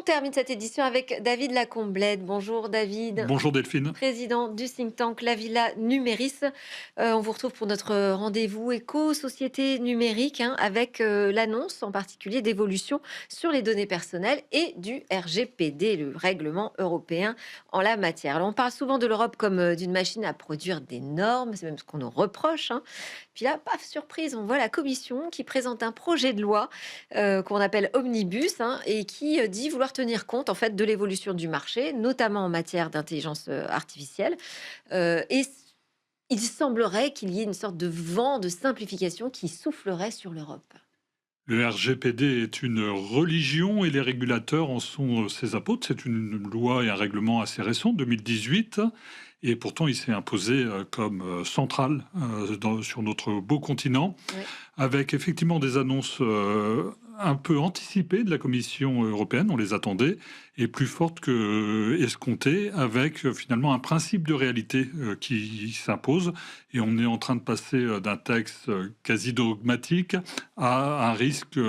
On termine cette édition avec David Lacomblède. Bonjour David, Bonjour Delphine. président du think tank La Villa Numéris. On vous retrouve pour notre rendez-vous éco-société numérique, hein, avec l'annonce en particulier d'évolution sur les données personnelles et du RGPD, le règlement européen en la matière. Alors, on parle souvent de l'Europe comme d'une machine à produire des normes, c'est même ce qu'on nous reproche, hein. Puis là, paf, surprise, on voit la Commission qui présente un projet de loi qu'on appelle Omnibus, hein, et qui dit vouloir tenir compte en fait de l'évolution du marché, notamment en matière d'intelligence artificielle. Il semblerait qu'il y ait une sorte de vent de simplification qui soufflerait sur l'Europe. Le RGPD est une religion et les régulateurs en sont ses apôtres. C'est une loi et un règlement assez récent, 2018, et pourtant il s'est imposé comme central sur notre beau continent, Ouais. avec effectivement des annonces un peu anticipées de la Commission européenne, on les attendait, et plus fortes que escomptées, avec finalement un principe de réalité qui s'impose, et on est en train de passer d'un texte quasi dogmatique à un risque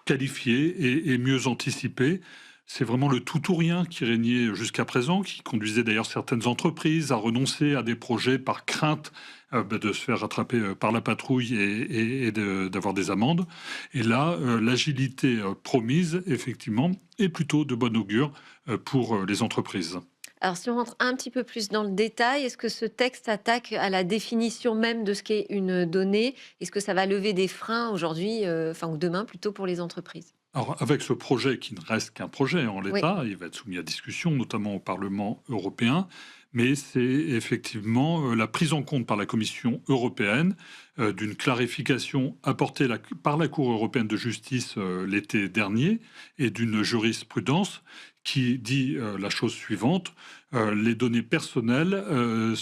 qualifié et mieux anticipé. C'est vraiment le tout ou rien qui régnait jusqu'à présent, qui conduisait d'ailleurs certaines entreprises à renoncer à des projets par crainte de se faire rattraper par la patrouille et d'avoir des amendes. Et là, l'agilité promise, effectivement, est plutôt de bon augure pour les entreprises. Alors, si on rentre un petit peu plus dans le détail, est-ce que ce texte s'attaque à la définition même de ce qu'est une donnée? Est-ce que ça va lever des freins aujourd'hui, enfin ou demain plutôt pour les entreprises? Alors, avec ce projet qui ne reste qu'un projet en Oui, l'état, il va être soumis à discussion, notamment au Parlement européen, mais c'est effectivement la prise en compte par la Commission européenne d'une clarification apportée par la Cour européenne de justice l'été dernier et d'une jurisprudence qui dit la chose suivante: les données personnelles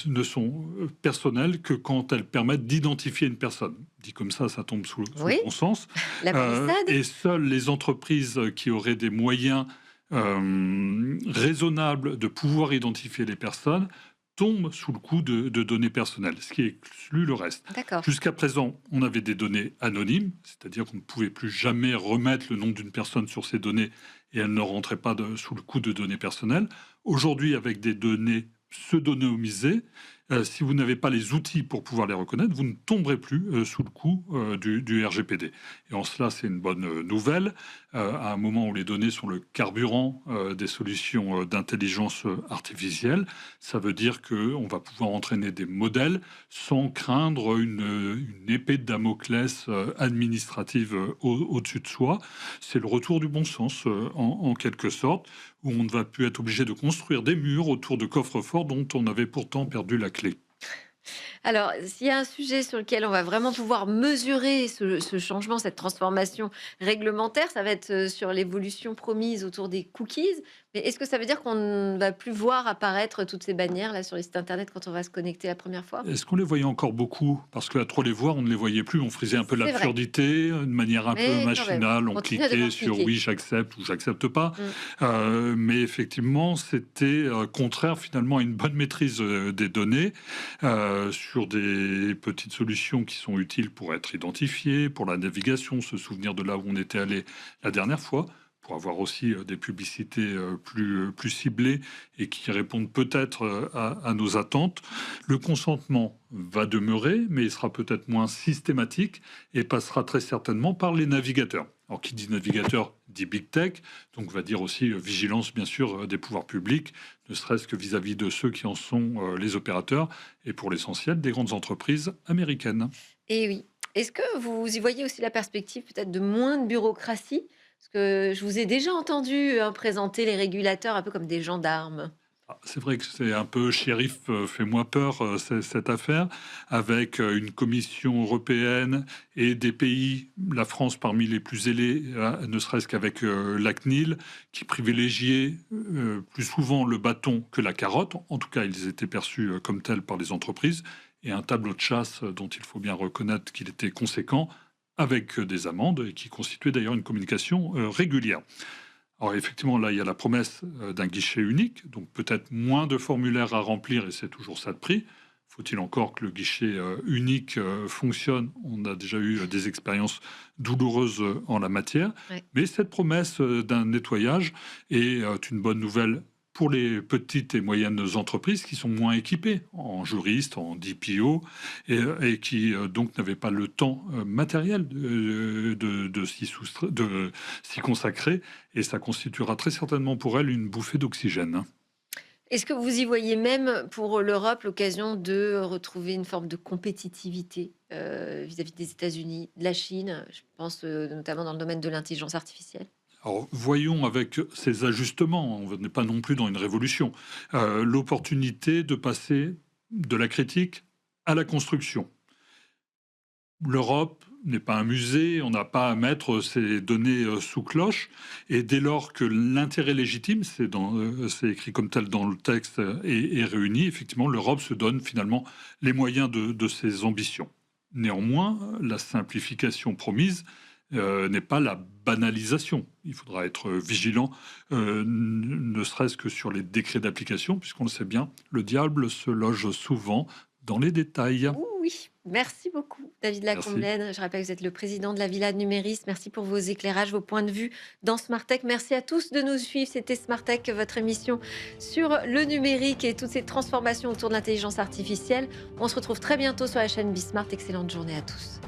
ne sont personnelles que quand elles permettent d'identifier une personne. Dit comme ça tombe sous le oui, bon sens. la palissade. Et seules les entreprises qui auraient des moyens raisonnables de pouvoir identifier les personnes tombent sous le coup de données personnelles, ce qui exclut le reste. D'accord. Jusqu'à présent, on avait des données anonymes, c'est-à-dire qu'on ne pouvait plus jamais remettre le nom d'une personne sur ces données et elle ne rentrait pas sous le coup de données personnelles. Aujourd'hui, avec des données pseudonymisées, si vous n'avez pas les outils pour pouvoir les reconnaître, vous ne tomberez plus sous le coup du RGPD. Et en cela, c'est une bonne nouvelle, à un moment où les données sont le carburant des solutions d'intelligence artificielle. Ça veut dire qu'on va pouvoir entraîner des modèles sans craindre une épée de Damoclès administrative au-dessus de soi. C'est le retour du bon sens, en quelque sorte, où on ne va plus être obligé de construire des murs autour de coffres-forts dont on avait pourtant perdu la clé. Alors, s'il y a un sujet sur lequel on va vraiment pouvoir mesurer ce changement, cette transformation réglementaire, ça va être sur l'évolution promise autour des cookies. Mais est-ce que ça veut dire qu'on ne va plus voir apparaître toutes ces bannières là sur les sites internet quand on va se connecter la première fois? Est-ce qu'on les voyait encore beaucoup? Parce qu'à trop les voir, on ne les voyait plus. On faisait un peu C'est vrai, l'absurdité, de manière un peu mais quand même, machinale. on On continue à cliquait devoir sur cliquer. oui, j'accepte ou j'accepte pas. Mm. Mais effectivement, c'était contraire finalement à une bonne maîtrise des données sur des petites solutions qui sont utiles pour être identifiées, pour la navigation, se souvenir de là où on était allé la dernière fois, pour avoir aussi des publicités plus ciblées et qui répondent peut-être à nos attentes. Le consentement va demeurer, mais il sera peut-être moins systématique et passera très certainement par les navigateurs. Alors, qui dit navigateur dit big tech, donc va dire aussi vigilance, bien sûr, des pouvoirs publics, ne serait-ce que vis-à-vis de ceux qui en sont les opérateurs et pour l'essentiel des grandes entreprises américaines. Et oui. Est-ce que vous y voyez aussi la perspective peut-être de moins de bureaucratie? Parce que je vous ai déjà entendu hein, présenter les régulateurs un peu comme des gendarmes. Ah, c'est vrai que c'est un peu shérif, fais-moi peur, cette affaire, avec une commission européenne et des pays, la France parmi les plus zélés, ne serait-ce qu'avec la CNIL, qui privilégiaient plus souvent le bâton que la carotte. En tout cas, ils étaient perçus comme tels par les entreprises, et un tableau de chasse dont il faut bien reconnaître qu'il était conséquent, avec des amendes, et qui constituait d'ailleurs une communication régulière. Alors effectivement, là, il y a la promesse d'un guichet unique, donc peut-être moins de formulaires à remplir, et c'est toujours ça de prix. Il Faut-il encore que le guichet unique fonctionne? On a déjà eu des expériences douloureuses en la matière, Ouais. mais cette promesse d'un nettoyage est une bonne nouvelle pour les petites et moyennes entreprises qui sont moins équipées en juristes, en DPO, et qui donc n'avaient pas le temps matériel de s'y consacrer, et ça constituera très certainement pour elles une bouffée d'oxygène, hein. Est-ce que vous y voyez même pour l'Europe l'occasion de retrouver une forme de compétitivité vis-à-vis des États-Unis, de la Chine? Je pense notamment dans le domaine de l'intelligence artificielle. Alors, voyons avec ces ajustements, on n'est pas non plus dans une révolution, l'opportunité de passer de la critique à la construction. L'Europe n'est pas un musée, on n'a pas à mettre ces données sous cloche, et dès lors que l'intérêt légitime, c'est écrit comme tel dans le texte, est réuni, effectivement, l'Europe se donne finalement les moyens de ses ambitions. Néanmoins, la simplification promise n'est pas la banalisation. Il faudra être vigilant, ne serait-ce que sur les décrets d'application, puisqu'on le sait bien, le diable se loge souvent dans les détails. Oui, merci beaucoup, David Merci. Lacomblène. Je rappelle que vous êtes le président de la Villa Numéris. Merci pour vos éclairages, vos points de vue dans Smart Tech. Merci à tous de nous suivre. C'était Smart Tech, votre émission sur le numérique et toutes ces transformations autour de l'intelligence artificielle. On se retrouve très bientôt sur la chaîne Bismart. Excellente journée à tous.